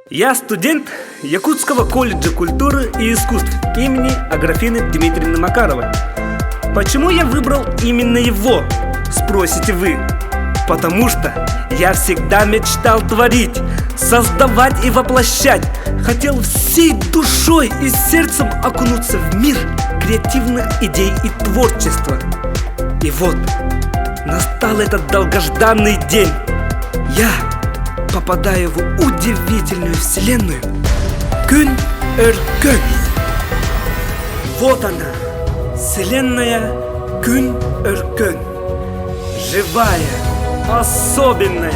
Я студент Якутского колледжа культуры и искусств имени Аграфены Дмитриевны Макаровой. Почему я выбрал именно его, спросите вы? Потому что я всегда мечтал творить, создавать и воплощать. Хотел всей душой и сердцем окунуться в мир креативных идей и творчества. И вот, настал этот долгожданный день. Я попадаю в удивительную вселенную Күн-Өр-Көн. Вот она, вселенная Күн-Өр-Кön. Живая, особенная,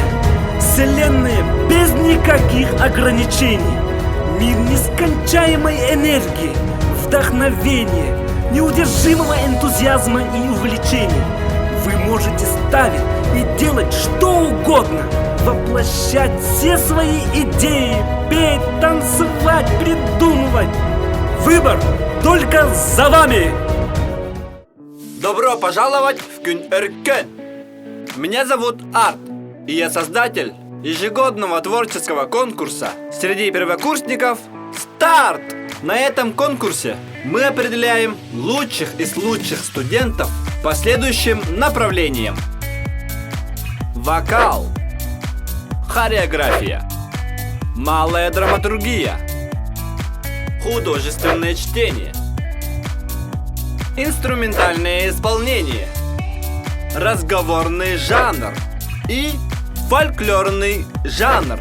вселенная без никаких ограничений. Мир нескончаемой энергии, вдохновения, неудержимого энтузиазма и увлечений. Вы можете ставить и делать что угодно, воплощать все свои идеи, петь, танцевать, придумывать. Выбор только за вами! Добро пожаловать в Күн-Өр-Кön! Меня зовут Арт, и я создатель ежегодного творческого конкурса среди первокурсников «Старт!». На этом конкурсе мы определяем лучших из лучших студентов по следующим направлениям: вокал, хореография, малая драматургия, художественное чтение, инструментальное исполнение, разговорный жанр и фольклорный жанр.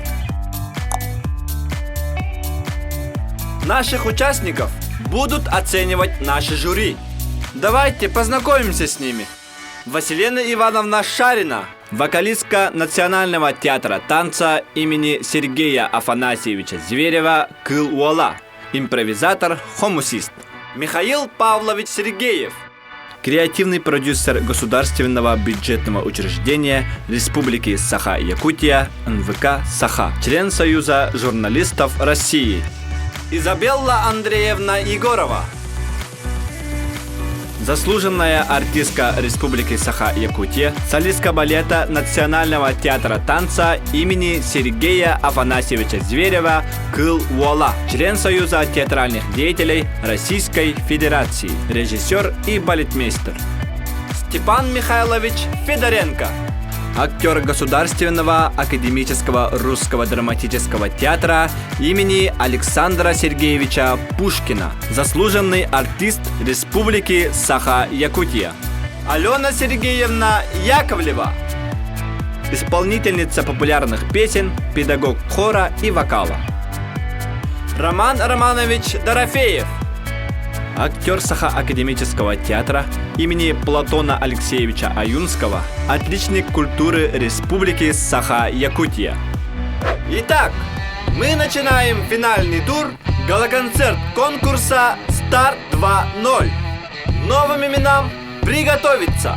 Наших участников будут оценивать наши жюри. Давайте познакомимся с ними. Василена Ивановна Шарина, вокалистка Национального театра танца имени Сергея Афанасьевича Зверева «Кыл-Уола», импровизатор-хомусист. Михаил Павлович Сергеев, креативный продюсер государственного бюджетного учреждения Республики Саха-Якутия НВК Саха, член Союза журналистов России. Изабелла Андреевна Егорова, заслуженная артистка Республики Саха-Якутия, солистка балета Национального театра танца имени Сергея Афанасьевича Зверева «Кыл-Уола», член Союза театральных деятелей Российской Федерации, режиссер и балетмейстер. Степан Михайлович Федоренко, актер Государственного академического русского драматического театра имени Александра Сергеевича Пушкина, заслуженный артист Республики Саха-Якутия. Алена Сергеевна Яковлева, исполнительница популярных песен, педагог хора и вокала. Роман Романович Дорофеев, актер Саха-академического театра имени Платона Алексеевича Аюнского, отличник культуры Республики Саха-Якутия. Итак, мы начинаем финальный тур галоконцерт конкурса «Старт 2.0». Новым именам приготовиться!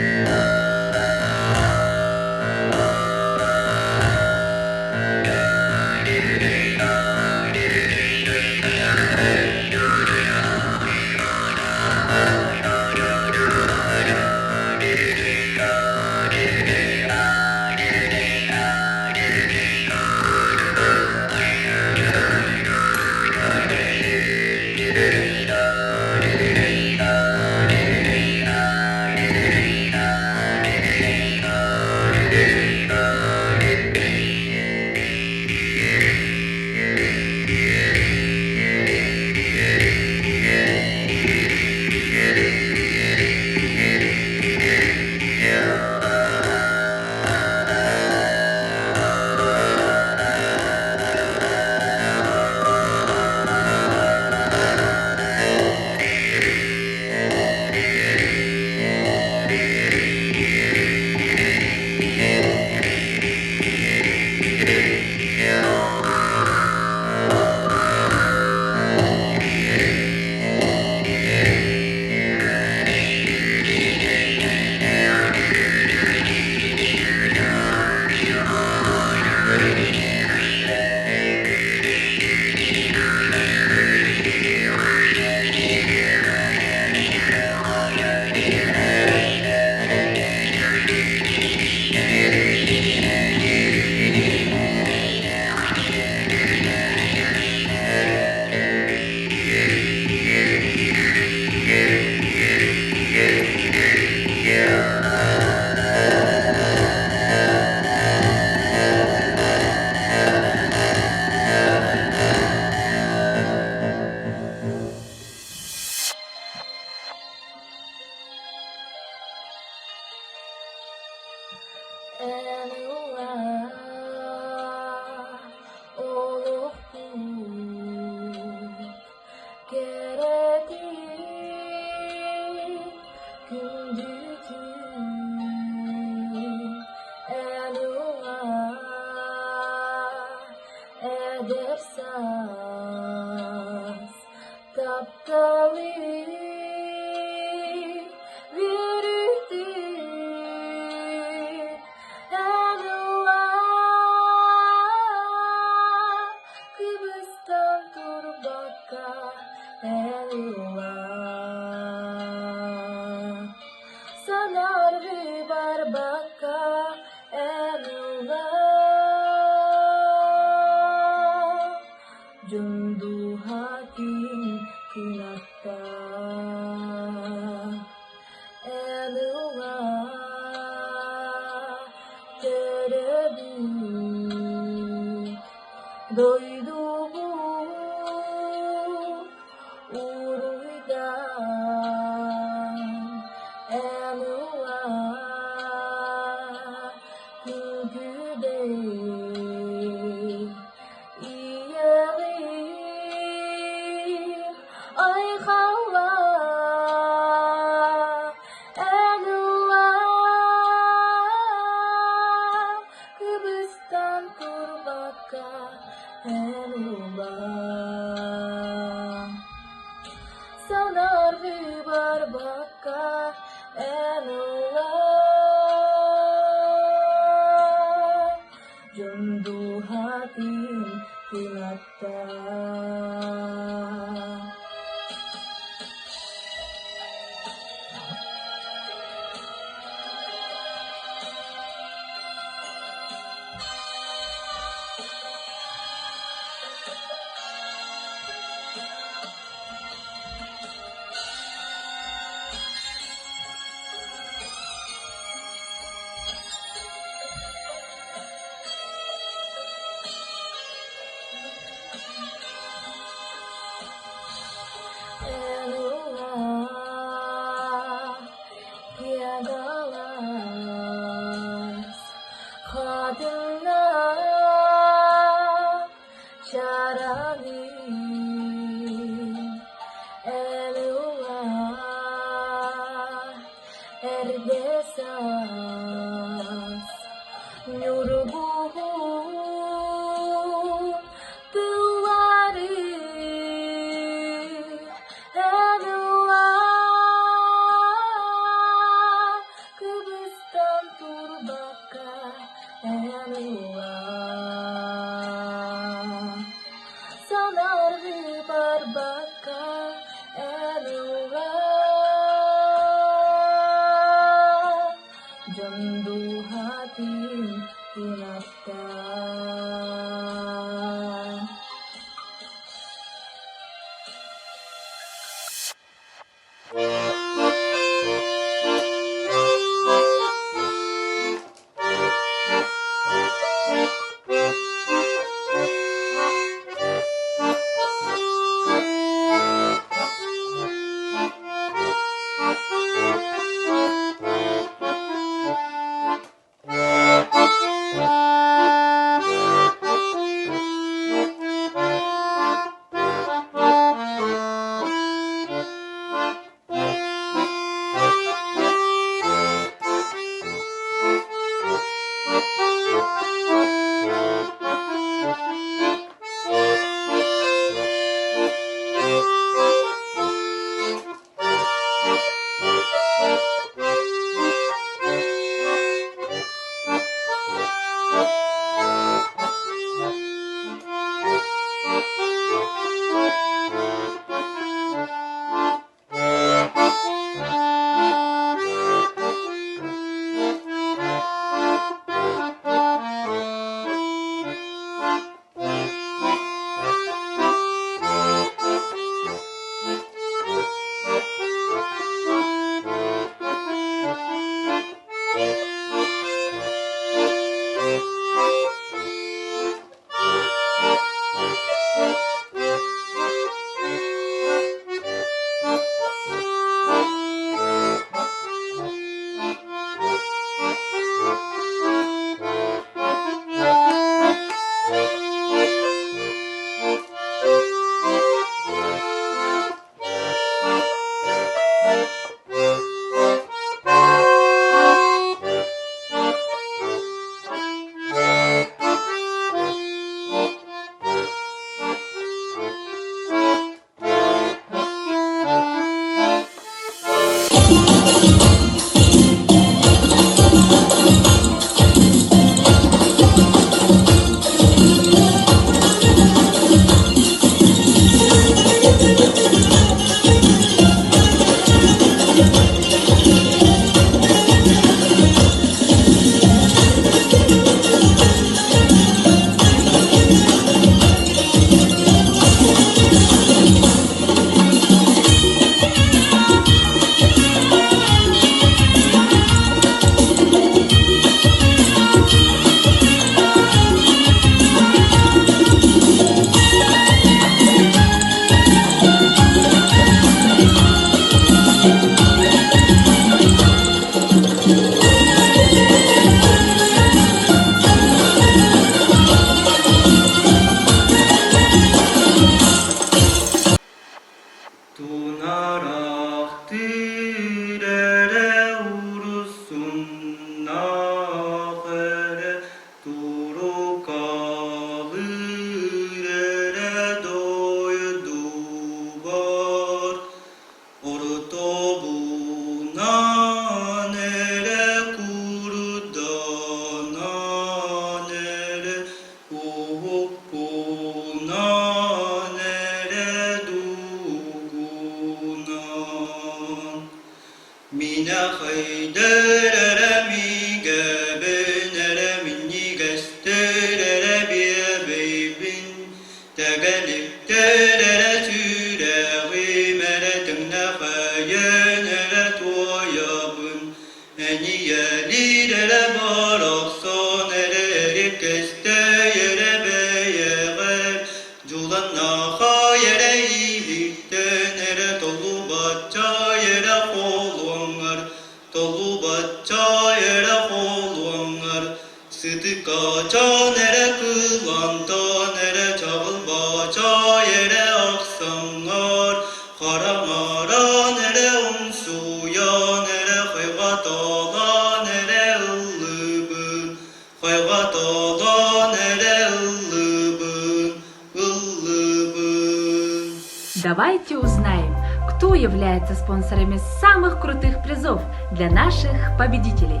Давайте узнаем, кто является спонсорами самых крутых призов для наших победителей.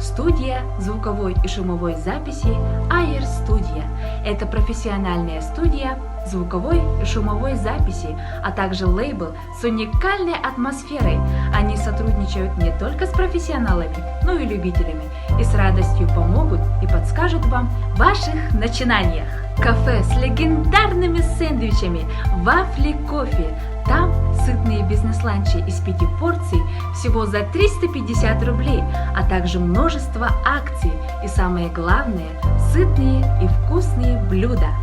Студия звуковой и шумовой записи Air Studio. Это профессиональная студия звуковой и шумовой записи, а также лейбл с уникальной атмосферой. Они сотрудничают не только с профессионалами, но и любителями, и с радостью помогут и подскажут вам в ваших начинаниях. Кафе с легендарными сэндвичами, вафли, кофе. Там сытные бизнес-ланчи из 5 порций всего за 350 рублей, а также множество акций и, самое главное, сытные и вкусные блюда.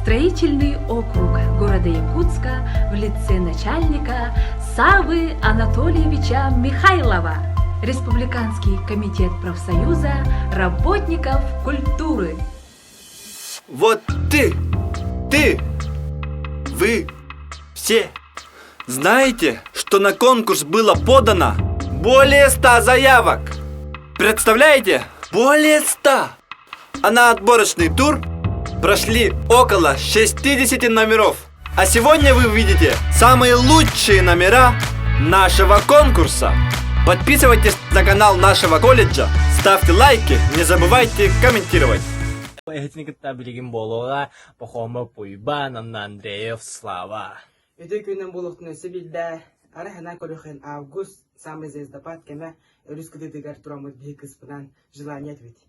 Строительный округ города Якутска в лице начальника Савы Анатольевича Михайлова. Республиканский комитет профсоюза работников культуры. Вот вы все знаете, что на конкурс было подано более 100 заявок? Представляете? Более 100! А на отборочный тур прошли около 60 номеров. А сегодня вы увидите самые лучшие номера нашего конкурса. Подписывайтесь на канал нашего колледжа, ставьте лайки, не забывайте комментировать. Этим билигин болуга похома пуйба намна Андреев слава. Өтөй күнен болуқтың өсі білді, ары хана көріхен август самый звездопад кеме өріскіді дегар тұрамыд бейк ыспынан желание ответь.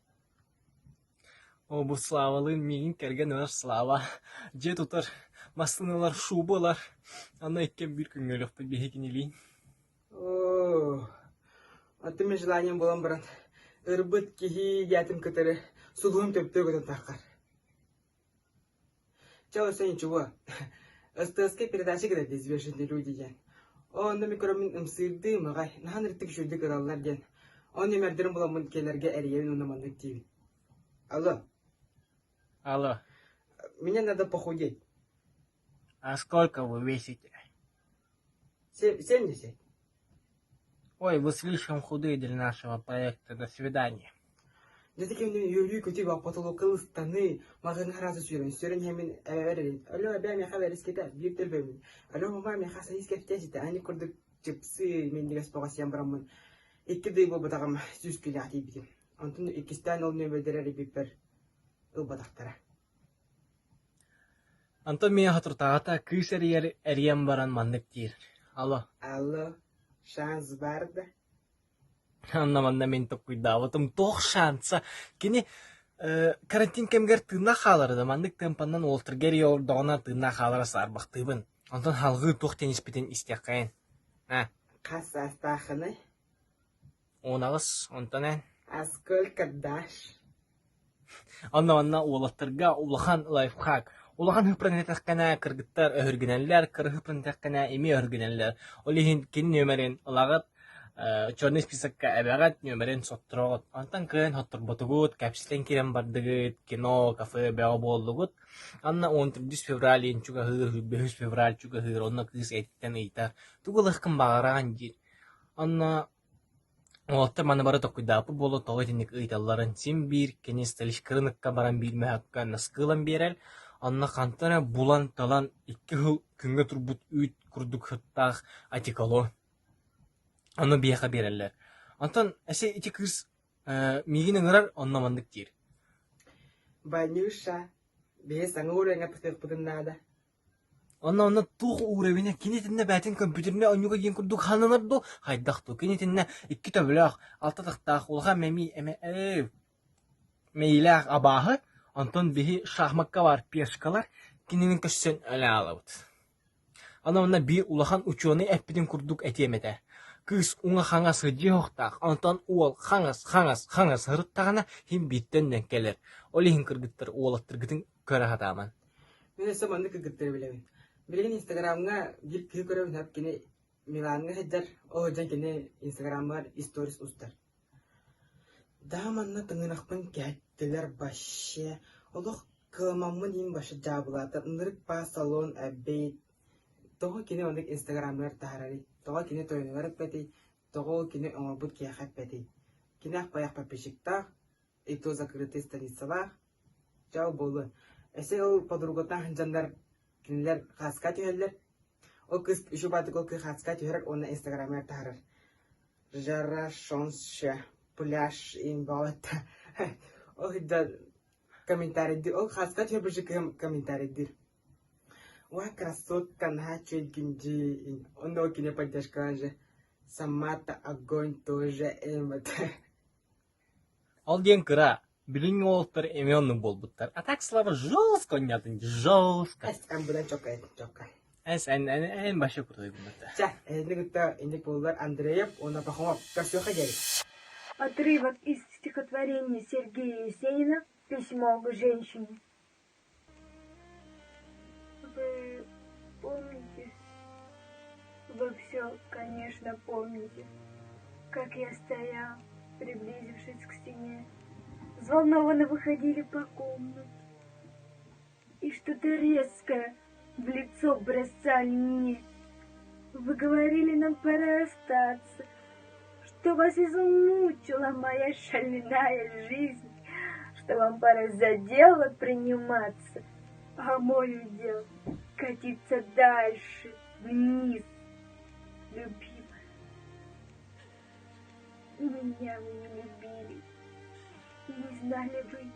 О бу славалын мигин керген өр слава. Же тутар мастыналар шубалар. Ана еккен бір күнгөлөк бейгин илин. О, аты желанием болам баран. Ырбыт кихи ятым кытыры сулуым төптө көтөн таққар. Чао сен ничего. СТСК передача когда известные люди ден. Он на микромин имсырды магай, нахан ртик шуйды кыраллар ден. Он немердерин буламын келерге эриевин унамандык тивин. Алло. Алло, Мне надо похудеть. а сколько вы весите? 70. Ой, вы слишком худые для нашего проекта. До свидания. Да таким юрий кутив а потолок станы, маган харазы сюрен, сюрен хемин эверин. Алло, абя меня хаверис кита, бьютел бемин. Алло, мама меня хаса иск ftesite, они курдык чипсы, мен дигас погасян брамын. Икки дый бу батагам сүз килати битим. Антын икистан ол нөбедерери бипер. Ыл батактара. Антон меня хатуртагата кыш эрием баран мандык тир. Алло, Алло, шанс барда. аннаманда мен токуйдаватым тох шанса. Кини карантин кемгер тына халарды мандык темпандан олтыргер йордогона тына халара сарбактыбын. Антон халгы тох тенис битен истякайын. Кас астаханы. Онагыс, онтонен. А сколько дашь? Анна улаттырга улахан лайфхак. Улахан хыпранетаккана кыргыттар өһөргүнәлләр, кыргыпранетаккана эми өһөргүнәлләр. Олихин кин нөмерен ылагат черный списокка әбәгат нөмерен соттырогот. Антан кын хоттурботугут, кәпсилен кирен бардыгыт, кино, кафе, бәга болдугут. Анна 13 февраль инчуга хыр, 5 февраль чуга хыр, онна кыз әйттен ыйтар. Тугылыхкын багараган жир. Анна Олта мана бары токуйдапы болу тоғытинник ыйталларын сим бир кенес талиш кырыныкка баран билмәхакка наскылан берел. Анна кантана булан талан 2 хыл күнгө турбут үйт курдук хыттах атикало. Аны бияқа береллер. Антон әсе ити кыз мигин ыңырар онна мандык тир. Банюша, бес аңы уренга пыстық бұдын нада. Онна тух уровене кинетинне бәтин компьютерне онюга ген курдук хананырду хайдахту кинетинне 2 төбөлөк алты тактак улга меми эме мейлах абахы Антон бихи шахмакка бар пешкалар киненин көссөн әле алабыт. Анна бир улахан ученый эппидин курдук этемете. Кыз уңа хаңас жохтак Антон уол хаңас хырыттагана хим биттен келер. Олихин кыргыттар уолаттыргытын көрө хатаман. Мен өсі маңды кігіттері білемін. Білген инстаграмға бір күй көріп нәп кені Миланға хеджар, о жан кені инстаграмға сторис устар. Даманна тыңынақпын кәттілер башы, олық кыламамын ең башы жабылаты, нырық ба салон әбейт. Тоғы кені ондық инстаграмлар тағарары, тоғы кені тойынығар өппәтей, тоғы кені оңырбұт кияқ әппәтей. Кені ақпаяқ пәпешіктақ, ито закрытый станицалақ, жау болы. Әсе ол подруготан жандар кинелер хаска түйелер. Ол кыз үші батық ол кыз хаска түйерер, оны инстаграмер тағарыр. Жара шонсша, пляж ин балатта. Ол хиджа комментарийдир. Ол хаска түйер бірші комментарийдир. Уа красотка на чуйгинджи. Онда ол кине поддержкалан же. Самата огонь тоже эмат. Ал ден кыра. Билин олтар эмионның болбуттар. А так слава жестко нятын, жестко. Әскан бұдан чоқа. en başa kurduydum hatta. Ча, эндик буллар Андреев, он Пахомов, Косёха Герик. Отрывок из стихотворения Сергея Есенина «Письмо к женщине». Вы помните? Вы все, конечно, помните, как я стоял, приблизившись к стене. Взволнованно выходили по комнате, и что-то резкое в лицо бросали мне. Вы говорили, нам пора расстаться, что вас измучила моя шальная жизнь, что вам пора за дело приниматься, а мой удел катиться дальше, вниз, любимая. Меня вы не любили. Не знали вы,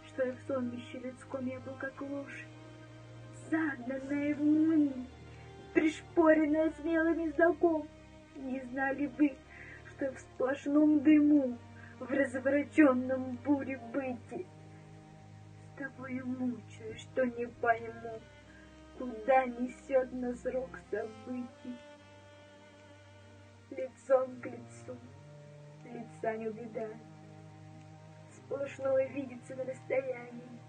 что я в сонмище людском я был как лошадь, загнанная в млын, пришпоренная смелыми знаком. Не знали вы, что в сплошном дыму, в развороченном буре быти. С тобою мучаю, что не пойму, куда несет нас рок событий. Лицом к лицу, лица не увидать. Сплошное видится на расстоянии,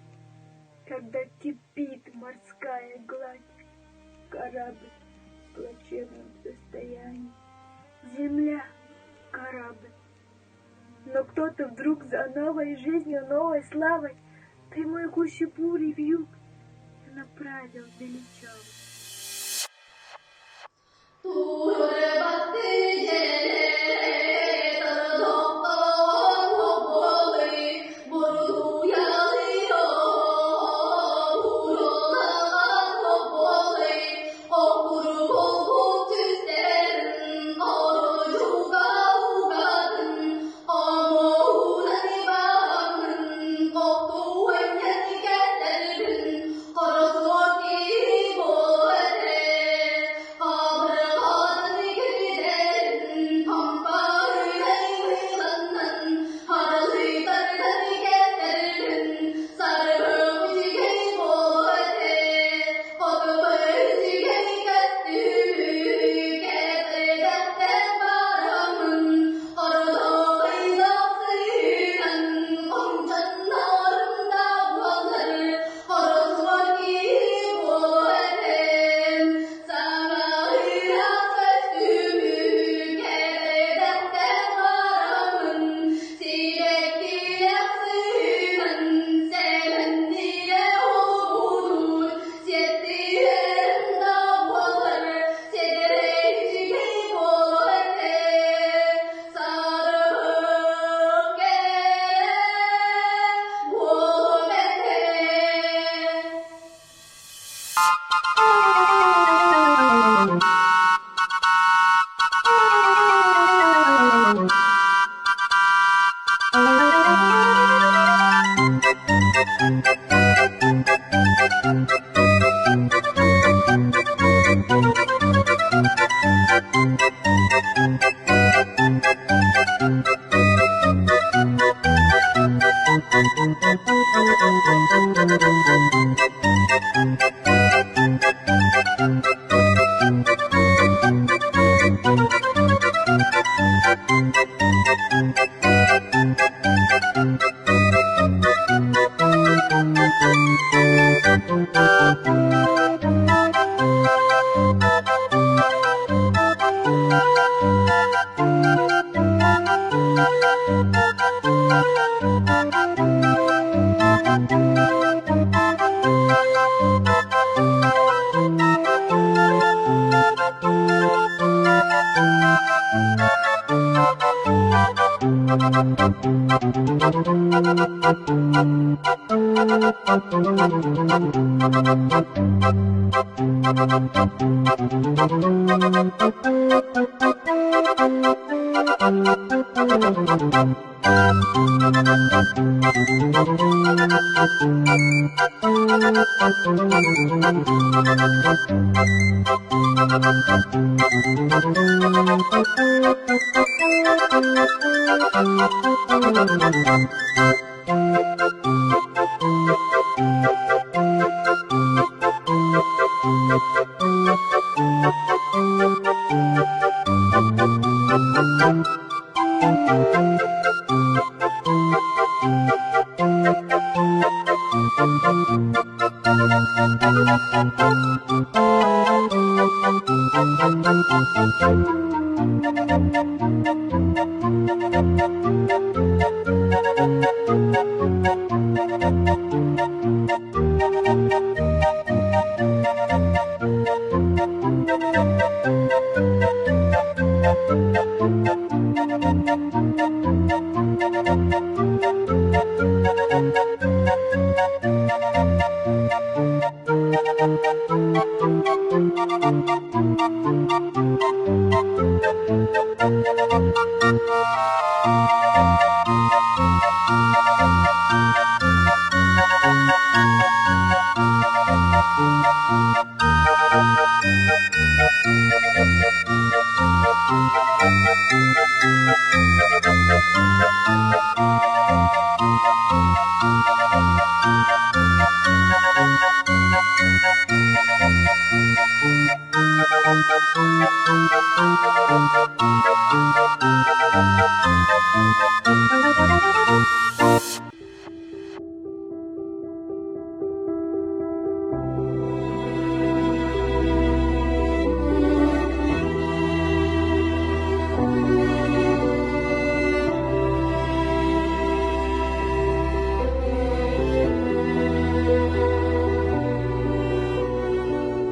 когда кипит морская гладь, корабль в плачевном состоянии. Земля — корабль, но кто-то вдруг за новой жизнью, новой славой прямой гуще бури в юг направил величавый.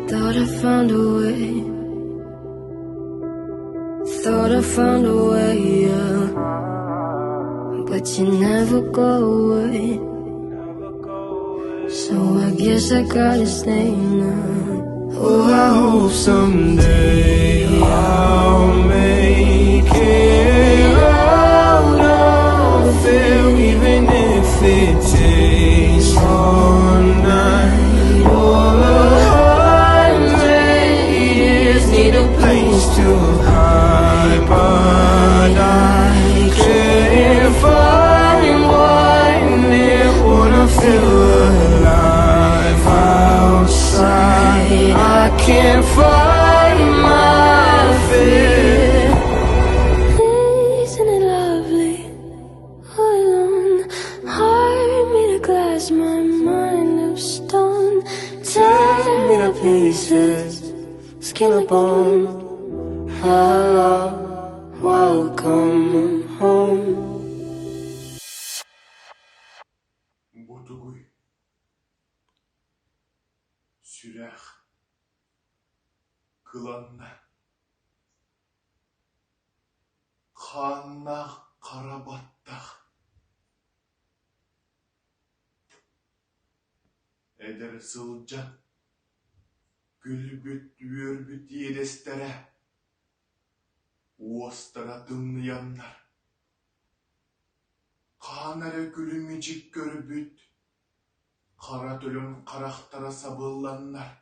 Thought I found a way. Thought I found a way, yeah. But you never go away. So I guess I gotta stay now. Oh, I hope someday I'll make it out of it, even if it takes all night or 100 years. Need a place to hide, but I can't find one that wanna feel alive outside. I can't find my fear. Isn't it lovely? All alone, heart made of glass, my mind of stone. Tear me to pieces, skin and bone. Hello, welcome home. Ботугуй. Сүрәх. Кыланна. Ханна карабаттах. Эдер сылжан. Гүлбүт, өрбүт едестере. Уостара тымныяннар. Қанары күлімечік көрбүт. Қара төлін қарақтара сабылланнар.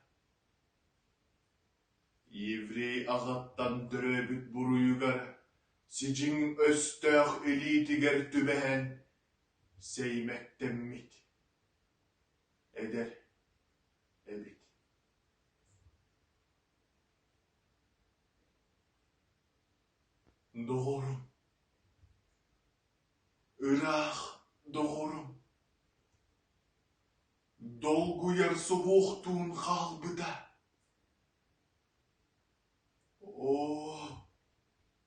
Еврей ағаттан дүрөбүт бұруюгар. Сижин өстөк элитигер түбәһен. Сеймәктеммит. Эдер. Эбит. Doğrum. Irak doğrum. Dolguyar soğuktuğun kalbıda. O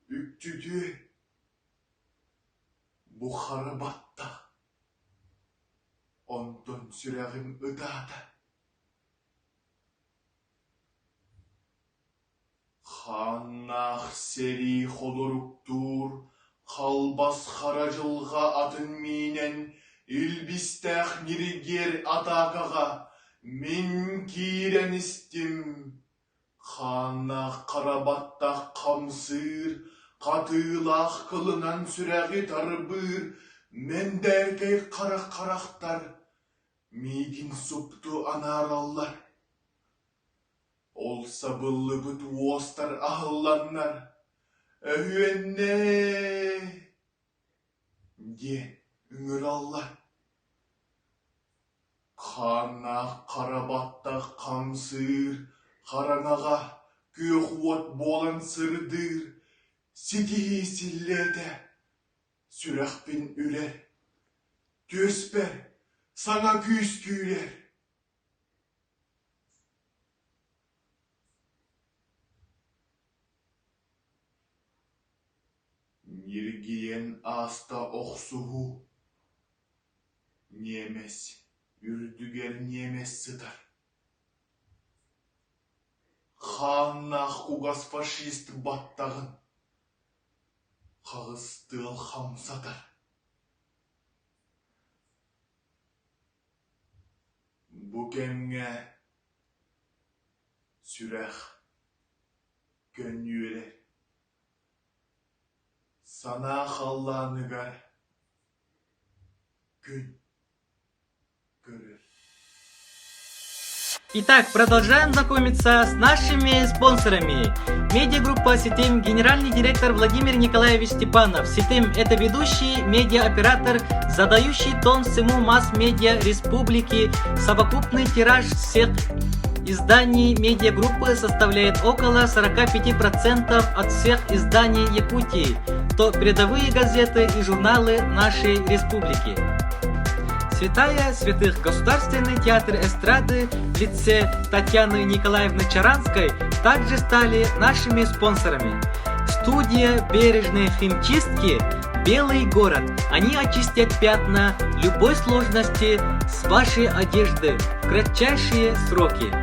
üktüdü. Bu harabatta. Ondan süreğim ödada. Ханнах сери холоруктур, халбас харажылға атын менен, илбистәх ниригер атакаға, мен кирен истим. Ханнах карабаттах камсыр, катылах кылынан сүрәги тарбыр, мен дәркей қарақтар, мейдин супту анараллар. Olsa bıllı büt uostar ahıllanlar. Öhüenne. Diye üngür allar. Kana karabatta kamsır. Karanağa göğuot bolan sırdır. Sidihi sillede. Sürek bin üler. Gösper. Sana küsküler. Иргиен аста оқсугу. Немес, үрдүгер немес сытар. Ханнах кугас фашист баттағын. Қағыстыл хамсатар. Бүкемге сүрәх көнюелер. Сана халланыгар күн көрер. Итак, продолжаем знакомиться с нашими спонсорами. Медиагруппа «Сетим», генеральный директор Владимир Николаевич Степанов. «Сетим» — это ведущий медиаоператор, задающий тон всему масс-медиа республики. Совокупный тираж всех изданий медиагруппы составляет около 45% от всех изданий Якутии, то передовые газеты и журналы нашей республики. Святая святых Государственный театр эстрады в лице Татьяны Николаевны Чаранской также стали нашими спонсорами. Студия бережной химчистки «Белый город». Они очистят пятна любой сложности с вашей одежды в кратчайшие сроки.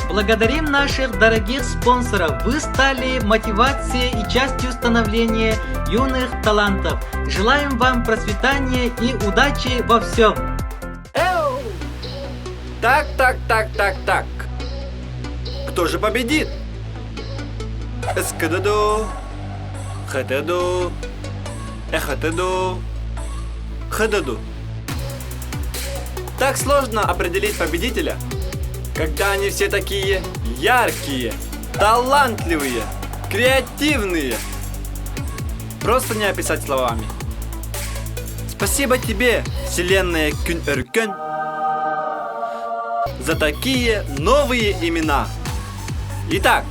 Благодарим наших дорогих спонсоров. Вы стали мотивацией и частью становления юных талантов. Желаем вам процветания и удачи во всем. Так. Кто же победит? Эскададу, хададу, эхададу, хададу. Так сложно определить победителя, когда они все такие яркие, талантливые, креативные. Просто не описать словами. Спасибо тебе, вселенная Күн-Өркөн, за такие новые имена. Итак,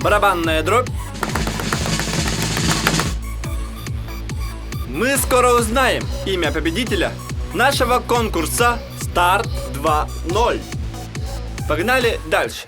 барабанная дробь. Мы скоро узнаем имя победителя нашего конкурса «Старт 2.0». Погнали дальше.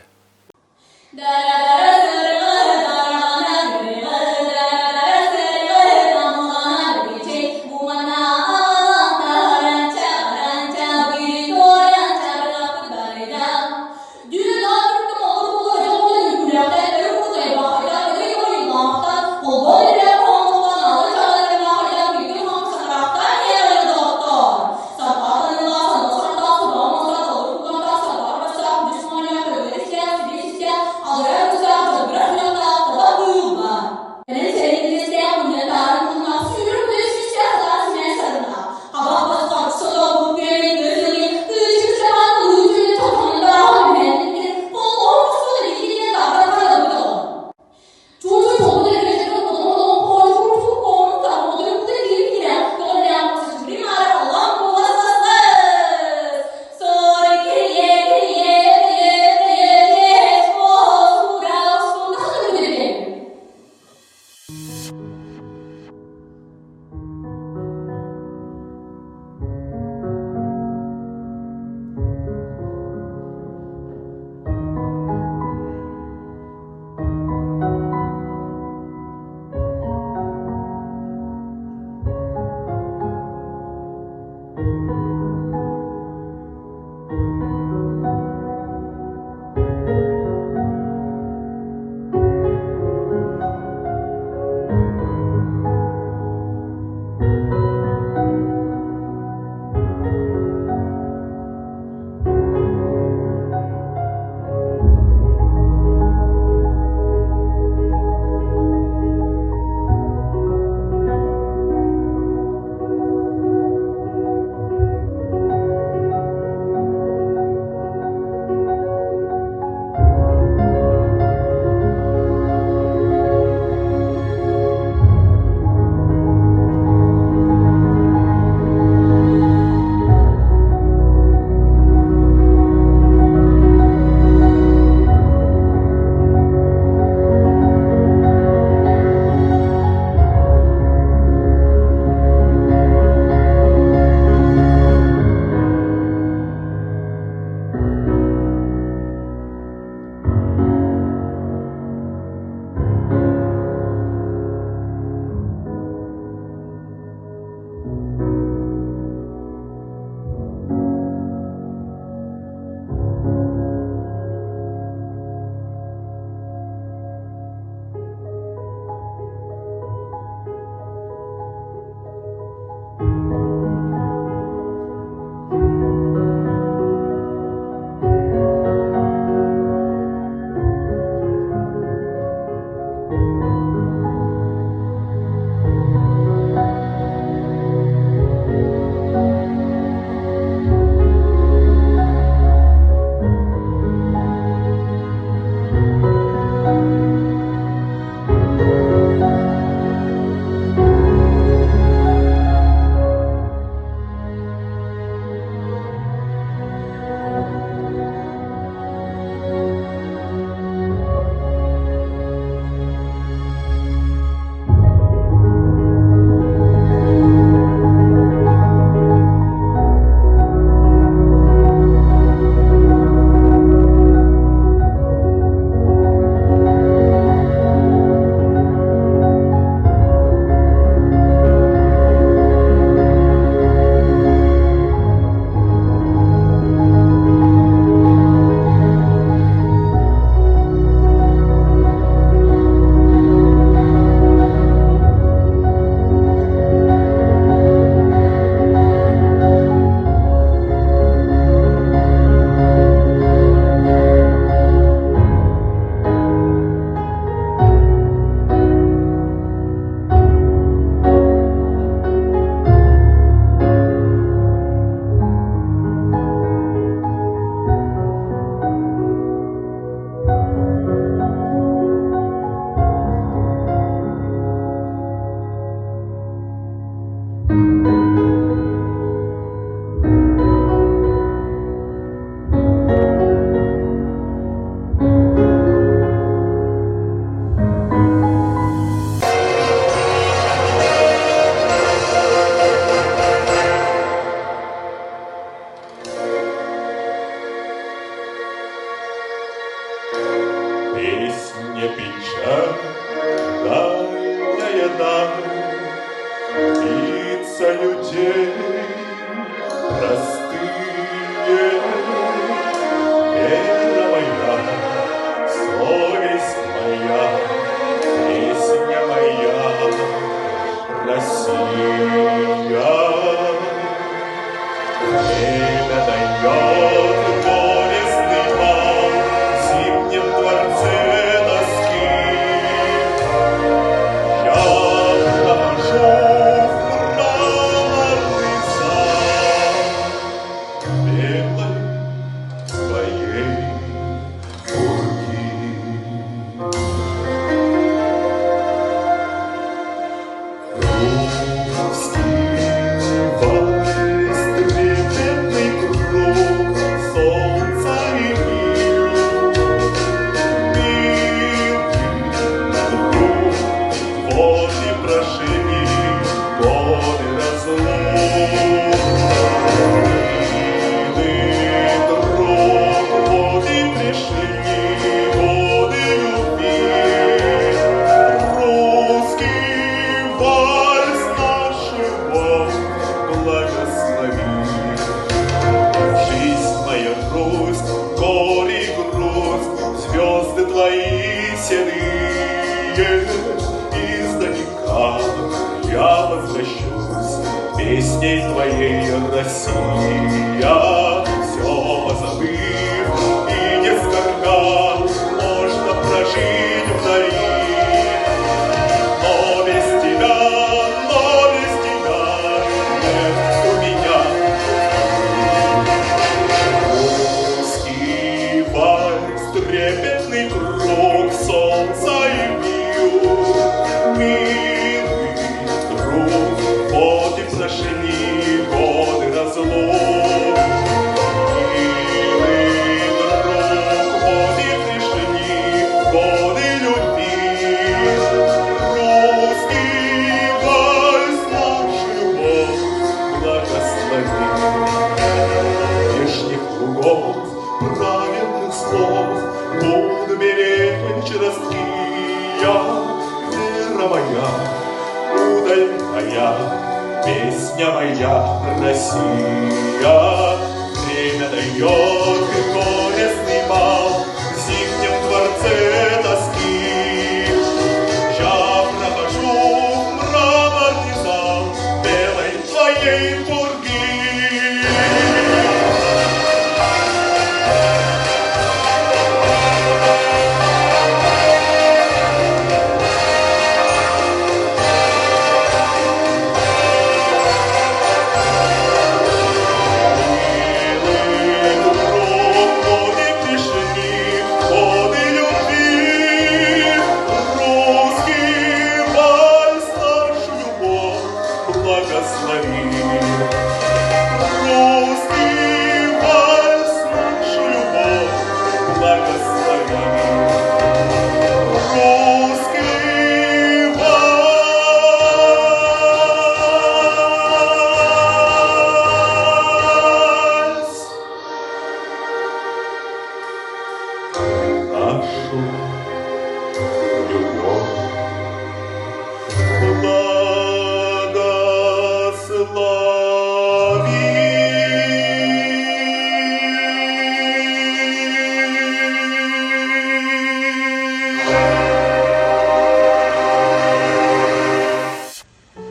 Alright, издалека я возвращусь песней твоей, Россия. Все позабыв и несколько можно прожить вдали. Но без тебя нет у меня. Русский вальс, трепетный круг солнца явил. Милый друг, вот и прошли годы разлук. Милый друг, вот и пришли годы любви. Русский вальс, нашу любовь благослови. Вешних лугов, праведных слов буду беречь ростки я. Вера моя, удаль моя, песня моя, Россия. Время дает горестный бал в зимнем дворце тоски. Я прохожу в мраморный зал белой твоей пурги.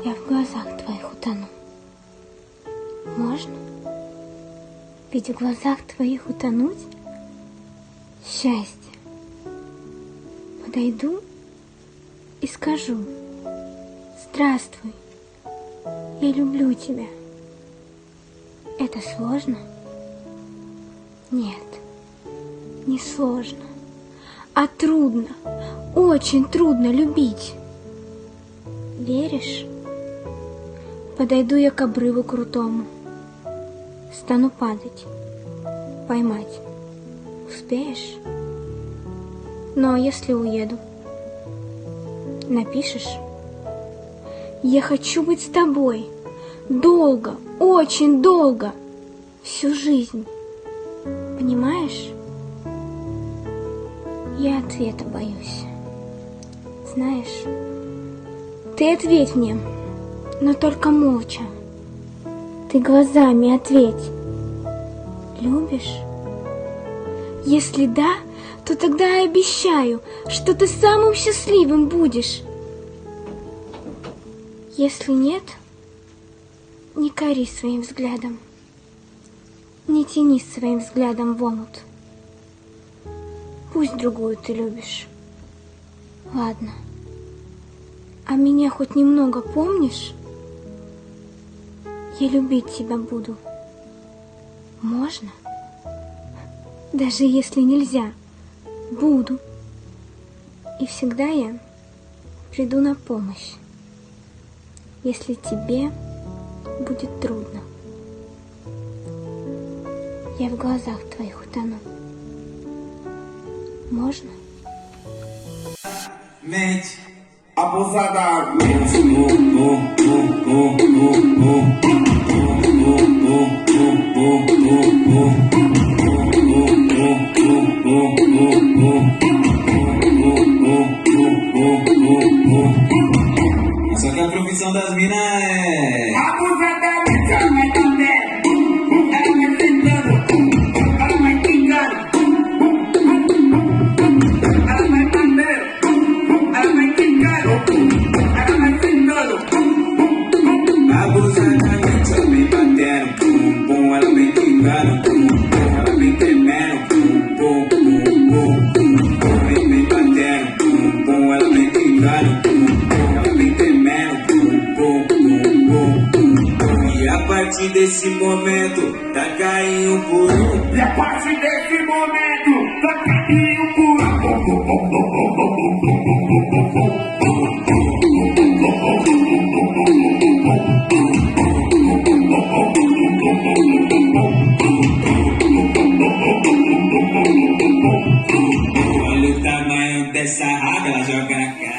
Я в глазах твоих утону. Можно? Ведь в глазах твоих утонуть — счастье. Подойду и скажу: здравствуй, я люблю тебя. Это сложно? Нет, не сложно, а трудно, очень трудно любить. Веришь? Подойду я к обрыву крутому, стану падать, поймать. Успеешь? Ну а если уеду? Напишешь? Я хочу быть с тобой долго, очень долго, всю жизнь. Понимаешь? Я ответа боюсь. Знаешь, ты ответь мне, но только молча. Ты глазами ответь. Любишь? Если да, то тогда я обещаю, что ты самым счастливым будешь. Если нет, не кори своим взглядом, не тяни своим взглядом в омут. Пусть другую ты любишь. Ладно. А меня хоть немного помнишь? Я любить тебя буду. Можно? Даже если нельзя, буду. И всегда я приду на помощь, если тебе будет трудно. Я в глазах твоих утону. Можно? Mente, abusada, mente. Só que a profissão das minas é abusadamente, ela vai tentando, ela vai pingando, ela vai também, ela vai Abusadamente ela vem batendo, bum, bum, ela vem quicando, bum, bum, ela vem tremendo, bum, bum, bum, bum, bum, vem batendo, bum, bum, ela vem quicando, bum, bum, ela vem tremendo, bum, bum, bum, bum, bum. E a partir desse momento, tá caindo por um. E a partir desse momento, tá caindo por Olha o tamanho dessa raba, ela joga na cara.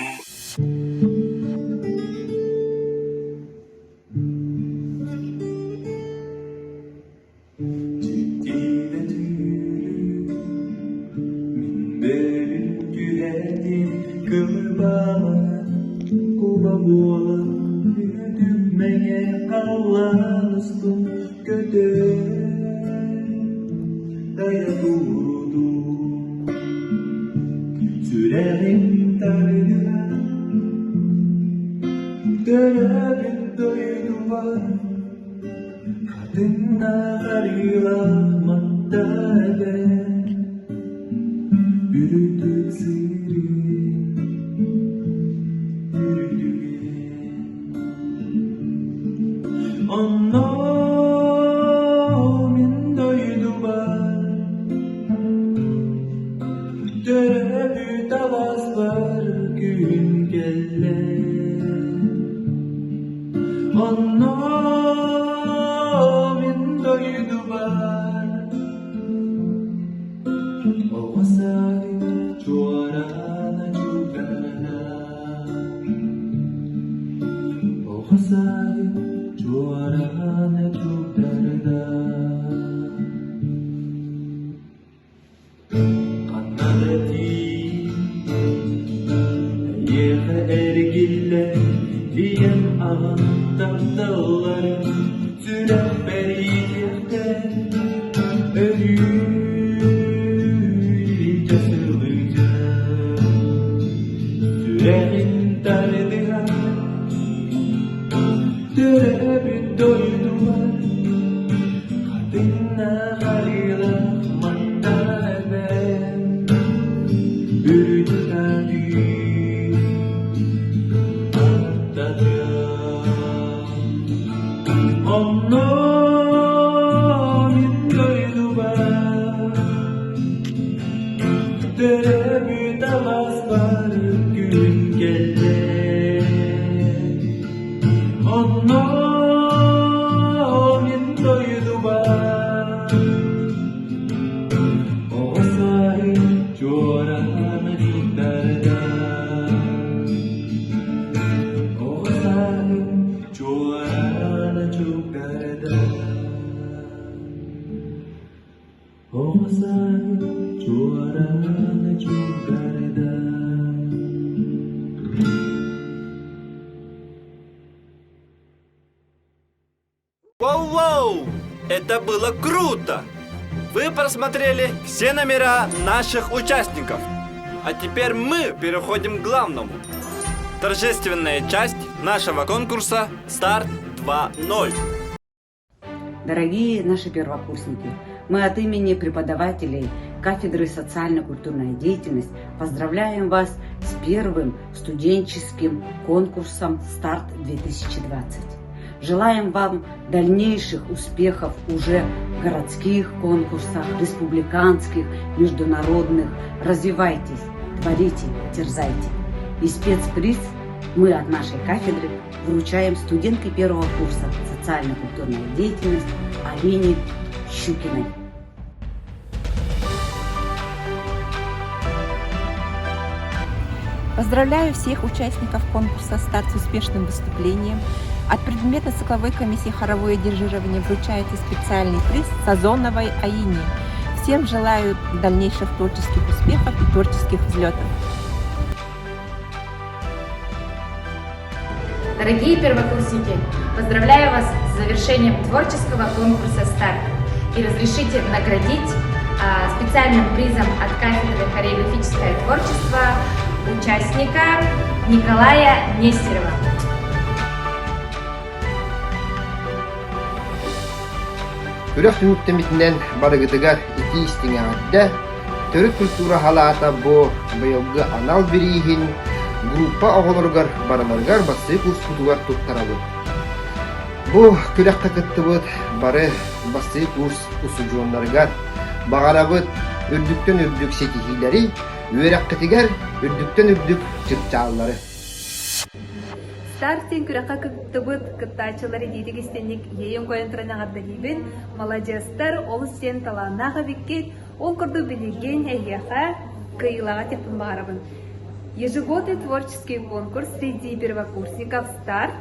Воу-воу! Это было круто! Вы просмотрели все номера наших участников. А теперь мы переходим к главному. Торжественная часть нашего конкурса «Старт 2.0». Дорогие наши первокурсники, мы от имени преподавателей кафедры социально-культурная деятельность поздравляем вас с первым студенческим конкурсом «Старт-2020». Желаем вам дальнейших успехов уже в городских конкурсах, республиканских, международных. Развивайтесь, творите, терзайте. И спецприз мы от нашей кафедры вручаем студентке первого курса социально-культурная деятельность Алине Щукиной. Поздравляю всех участников конкурса «Старт» с успешным выступлением. От предмета цикловой комиссии хоровое дирижирование вручается специальный приз Сазоновой Аине. Всем желаю дальнейших творческих успехов и творческих взлетов. Дорогие первокурсники, поздравляю вас с завершением творческого конкурса «Старт» и разрешите наградить специальным призом от кафедры хореографическое творчество участника Николая Нестерова. Үрөх түмүттемитинен барыгытыгар ити истиңәгәддә төрүк культура халата бу быелгы анал бирихин группа оголоргар бараларгар басы курс кутугар туттарабыт. Бу күләккә кыттыбыт бары басы курс усуҗоннаргар багарабыт үрдүктен үрдүк сетихиләри үрәккәтигәр үрдүктен үрдүк чырчаллары. Стартин күрәккә кыттыбыт кыттачылары дидигистенник ейен коентренагадда дибин молодежьтар ол сен таланага бикке он курду билеген әйяха кыйлага тепин барабын. Ежегодный творческий конкурс среди первокурсников «Старт»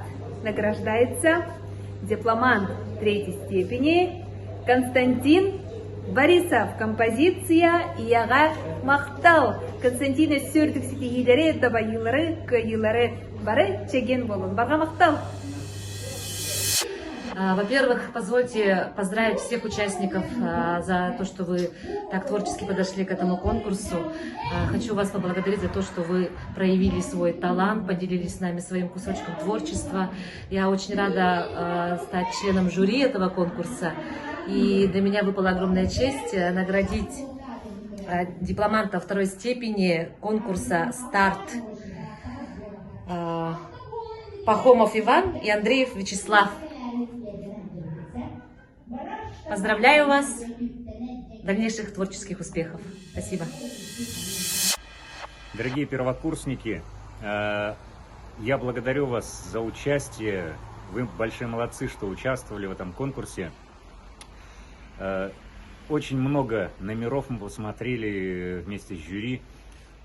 награждается дипломант 3-й степени Константин Борисов. Композиция «Яга мактал». Константина сөрдік сетигилері, дабайылары, кыйылары бары чеген болын. Барға мақтал. Во-первых, позвольте поздравить всех участников за то, что вы так творчески подошли к этому конкурсу. Хочу вас поблагодарить за то, что вы проявили свой талант, поделились с нами своим кусочком творчества. Я очень рада стать членом жюри этого конкурса. И для меня выпала огромная честь наградить дипломанта 2-й степени конкурса «Старт» Пахомов Иван и Андреев Вячеслав. Поздравляю вас! Дальнейших творческих успехов. Спасибо. Дорогие первокурсники, я благодарю вас за участие. Вы большие молодцы, что участвовали в этом конкурсе. Очень много номеров мы посмотрели вместе с жюри.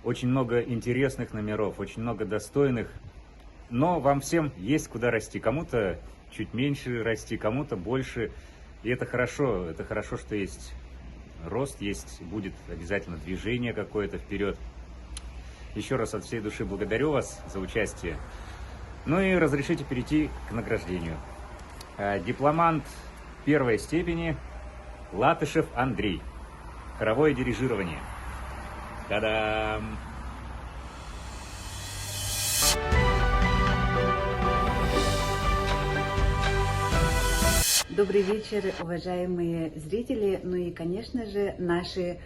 Очень много интересных номеров, очень много достойных. Но вам всем есть куда расти. Кому-то чуть меньше расти, кому-то больше. И это хорошо, что есть рост, будет обязательно движение какое-то вперед. Еще раз от всей души благодарю вас за участие. Ну и разрешите перейти к награждению. Дипломант 1-й степени Латышев Андрей. Хоровое дирижирование. Та-дам! Добрый вечер, уважаемые зрители, ну и, конечно же, наши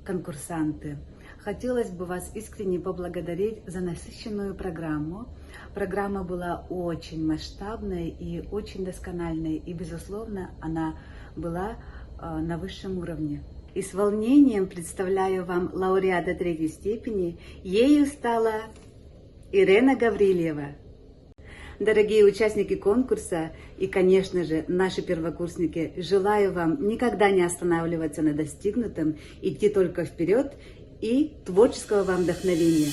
конкурсанты. Хотелось бы вас искренне поблагодарить за насыщенную программу. Программа была очень масштабной и очень доскональной, и, безусловно, она была на высшем уровне. И с волнением представляю вам лауреата 3-й степени. Ею стала Ирена Гаврильева. Дорогие участники конкурса и, конечно же, наши первокурсники, желаю вам никогда не останавливаться на достигнутом, идти только вперед и творческого вам вдохновения.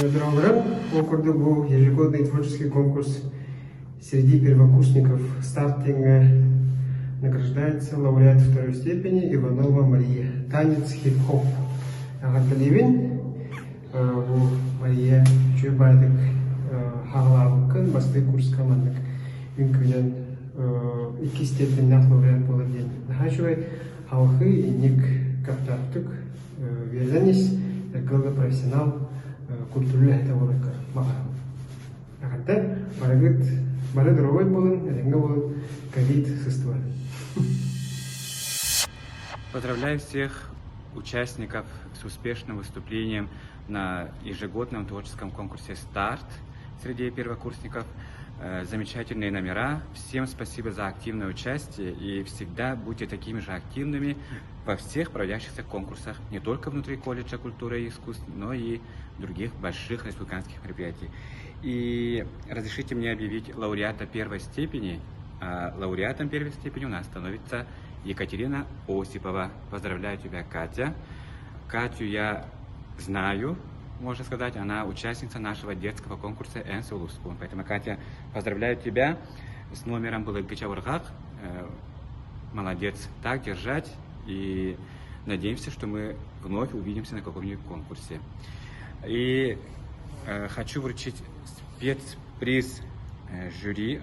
Добрый округ был ежегодный творческий конкурс среди первокурсников «Стартинга». Награждается лауреат 2-й степени Иванова Мария. Танец хип-хоп. Агаталивин Мария Чубадык Халавкан басты курс командык. Инкуян 2 степеннах лауреат боларден. Нахачуай халқы иник каптартык верзанис эколога профессионал культурный это волокар махарам. Агатта барагыт бары дровой болын, ренга болын ковид сыства. Поздравляю всех участников с успешным выступлением на ежегодном творческом конкурсе «Старт» среди первокурсников. Замечательные номера. Всем спасибо за активное участие и всегда будьте такими же активными во всех проводящихся конкурсах, не только внутри колледжа культуры и искусств, но и других больших республиканских мероприятий. И разрешите мне объявить лауреата 1-й степени. Лауреатом 1-й степени у нас становится Екатерина Осипова. Поздравляю тебя, Катя. Катю я знаю, можно сказать, она участница нашего детского конкурса «Энс Улуспун». Поэтому, Катя, поздравляю тебя с номером «Былыгыча Ургак». Молодец, так держать. И надеемся, что мы вновь увидимся на каком-нибудь конкурсе. И хочу вручить спецприз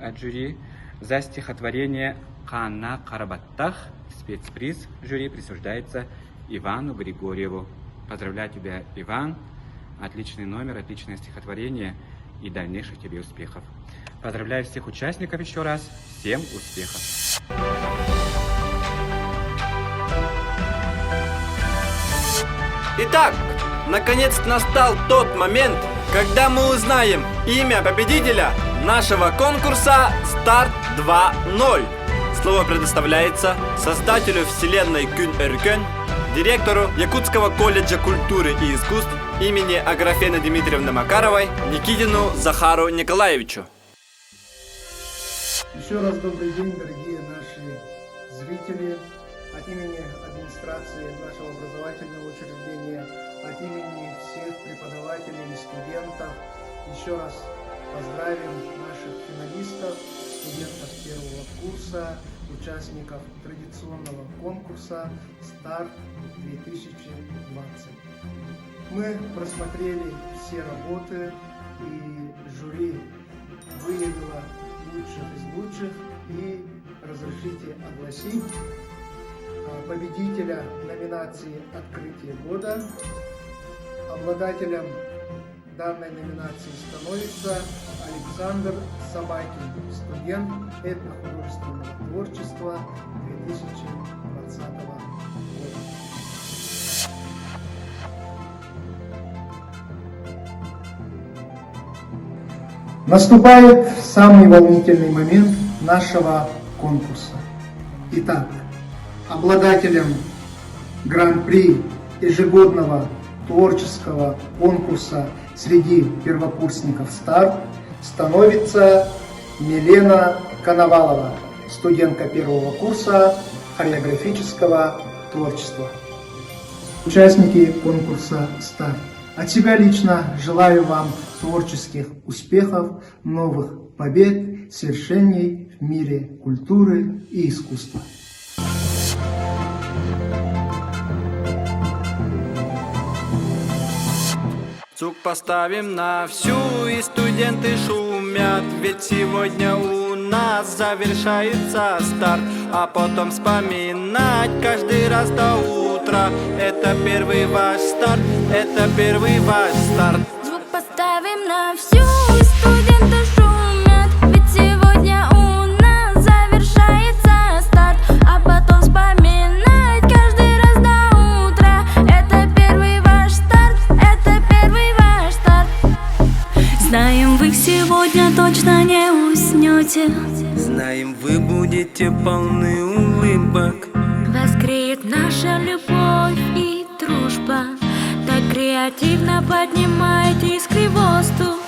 от жюри за стихотворение «Кана Карабаттах». Спецприз жюри присуждается Ивану Григорьеву. Поздравляю тебя, Иван. Отличный номер, отличное стихотворение. и дальнейших тебе успехов. Поздравляю всех участников еще раз. Всем успехов! Итак, наконец настал тот момент, когда мы узнаем имя победителя нашего конкурса «Старт 2.0». Слово предоставляется создателю вселенной Күн Эркен, директору Якутского колледжа культуры и искусств имени Аграфены Дмитриевны Макаровой Никитину Захару Николаевичу. Еще раз добрый день, дорогие наши зрители. От имени администрации нашего образовательного учреждения, от имени всех преподавателей и студентов еще раз поздравим наших финалистов, студентов первого курса, участников традиционного конкурса «Старт 2020». Мы просмотрели все работы, и жюри выявило лучших из лучших, и разрешите огласить победителя номинации «Открытие года». Обладателем данной номинации становится Александр Собакин, студент этнохудожественного творчества 2020 года. Наступает самый волнительный момент нашего конкурса. Итак, обладателем гран-при ежегодного творческого конкурса среди первокурсников «Старт» становится Милена Коновалова, студентка первого курса хореографического творчества. Участники конкурса «Старт», от себя лично желаю вам творческих успехов, новых побед, свершений в мире культуры и искусства. Звук поставим на всю, и студенты шумят, ведь сегодня у нас завершается старт. А потом вспоминать каждый раз до утра. Это первый ваш старт, это первый ваш старт. Звук поставим на всю, и студенты шумят, ведь сегодня у нас завершается старт. А потом вспоминать каждый раз до утра. Это первый ваш старт, это первый ваш старт. Знаем, вы сегодня точно не уснете. Знаем, вы будете полны улыбок. Воскреет наша любовь и дружба. Так креативно поднимает искры в воздух.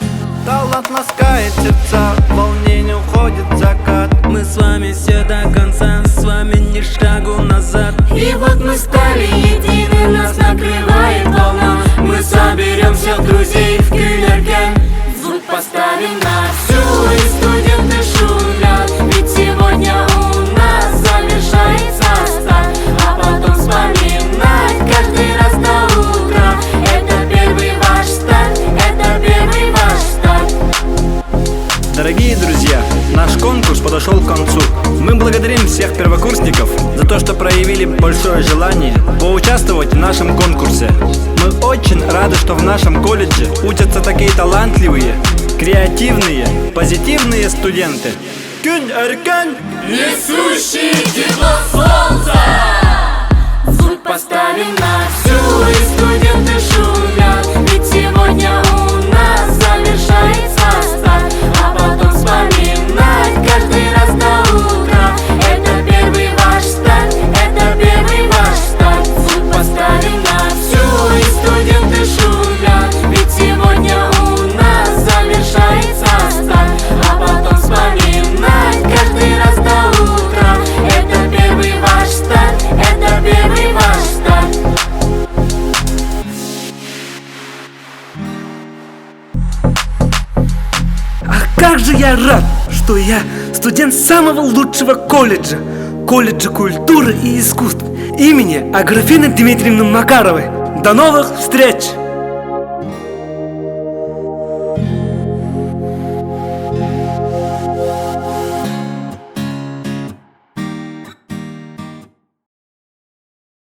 Талант ласкает сердца, волнение уходит в закат. Мы с вами все до конца, с вами ни шагу назад. И вот мы стали едины, нас накрывает волна. Мы соберем всех друзей в Күн Эркен. Звук поставим на всю, и студенты шумят, ведь сегодня у нас завершается старт. А потом вспоминать каждый раз до утра. Это первый ваш старт, это первый ваш старт. Дорогие друзья, наш конкурс подошел к концу. Мы благодарим всех первокурсников за то, что проявили большое желание поучаствовать в нашем конкурсе. Мы очень рады, что в нашем колледже учатся такие талантливые, креативные, позитивные студенты. Күн Эркен, несущий тепло солнца. Звук поставим на всю, и студенты шумят, ведь сегодня у нас завершается старт. А потом вспоминать каждый раз до утра. Это первый ваш старт, это первый ваш старт. Звук поставим на всю, и студенты шумят, ведь сегодня у нас завершается старт. А потом вспоминать каждый раз до утра. Это первый ваш старт, это первый ваш старт. Как же я рад, что я студент самого лучшего колледжа, колледжа культуры и искусств имени Аграфены Дмитриевны Макаровой. До новых встреч!